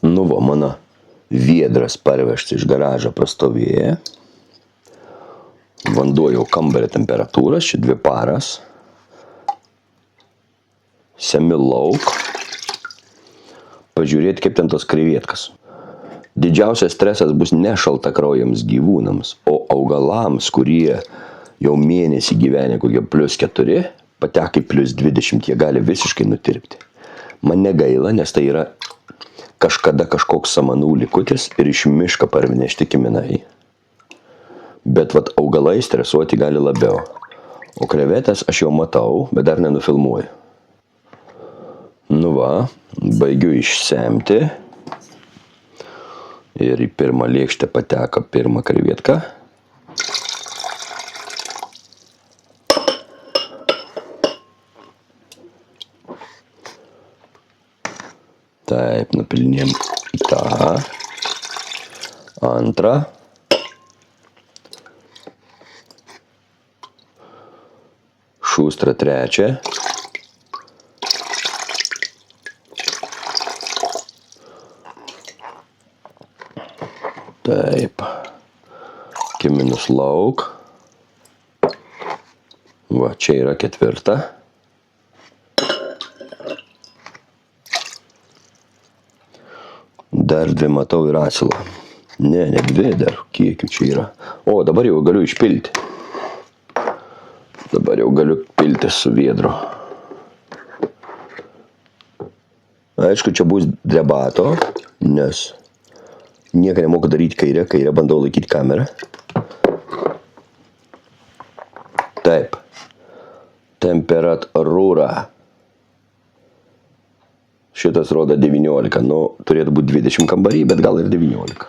Nu va, mano viedras parvežtas iš garažo prastovėja. Vanduo jau kambario temperatūros, čia 2 paras. Semi lauk. Pažiūrėti, kaip ten tos krevietkas. Didžiausias stresas bus ne šaltakraujams gyvūnams, o augalams, kurie jau mėnesį gyvenę kokie +4, patekai +20, jie gali visiškai nutirpti. Man negaila, nes tai yra kažkada kažkoks samanų likutis ir iš miško parvinešti kiminai. Bet vat augalai stresuoti gali labiau. O krevetės aš jau matau, bet dar nenufilmuoju. Nu va, baigiu išsemti. Ir į pirmą lėkštę pateko pirmą krevetką. Taip, nupilnėm į tą. Antrą. Šustrą trečią. Taip. Kiminus lauk. Va, čia yra ketvirta. Dar 2 matau ir asilą. Ne 2 dar, kiekių čia yra. O, dabar jau galiu išpilti. Dabar jau galiu pilti su viedru. Aišku, čia bus debato, nes nieko nemoku daryti kairę bandau laikyti kamerą. Taip. Temperatūra. Šitas rodo 19, nu, turėtų būti 20 kambarį, bet gal ir 19.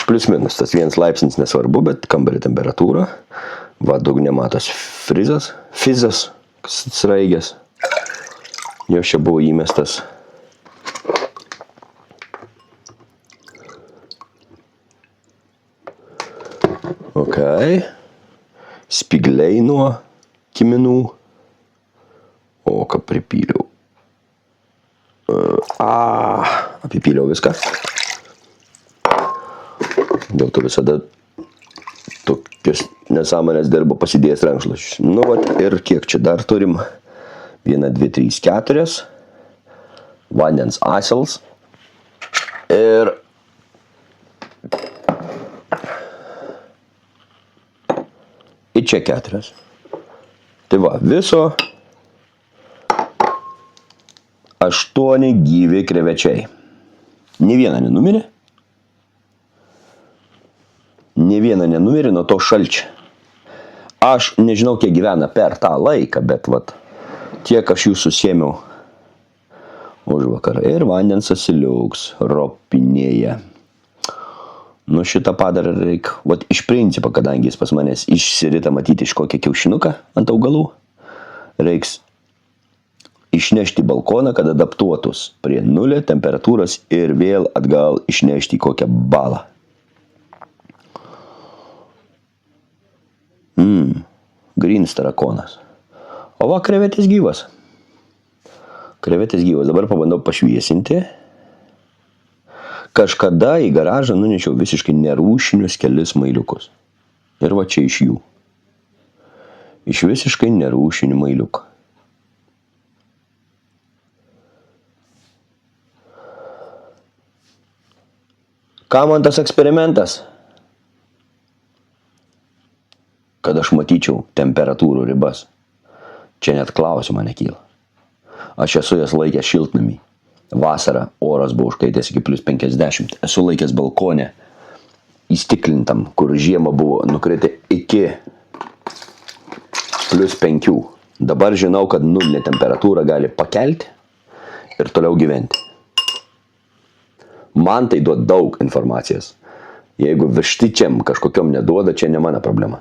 Plius minus, tas 1 laipsnis nesvarbu, bet kambario temperatūra. Va, dugne matos fizas, sraigės. Jos čia buvo įmestas. Ok. Spigliai nuo kiminų. O, ką pripyliau. Apipyliau viską. Dėl to visada tokius nesąmonės dirbo pasidėjęs rankšluosčius. Nu, va, ir kiek čia dar turim? 1, 2, 3, 4. Vandens asils. Ir čia 4. Tai va, viso 8 gyvi krevečiai. Nė viena nenumirė. Nė viena nenumirė nuo to šalčio. Aš nežinau, kiek gyvena per tą laiką, bet vat, tiek aš jų susėmiau už vakarą. Ir vandens asiliuks ropinėje. Nu, šitą padarą reikia. Vat iš principo, kadangi jis pas manęs išsirita matyti iš kokią kiaušinuką ant augalų, reiks išnešti į balkoną, kad adaptuotus prie 0 temperatūros ir vėl atgal išnešti į kokią balą. Grins tarakonas. O va, krevetės gyvas. Krevetės gyvas. Dabar pabandau pašviesinti. Kažkada į garažą nunešiau visiškai nerūšinius kelis mailiukus. Ir va čia iš jų. Iš visiškai nerūšinių mailiukų. Ką man tas eksperimentas? Kad aš matyčiau temperatūrų ribas. Čia net klausimo nekyla. Aš esu jas laikęs šiltnamį. Vasarą oras buvo užkaitęs iki +50. Esu laikęs balkone įstiklintam, kur žiemą buvo nukritę iki +5. Dabar žinau, kad nulinė temperatūra gali pakelti ir toliau gyventi. Man tai duoda daug informacijos. Jeigu virštičiam kažkokiom neduoda, čia ne mano problema.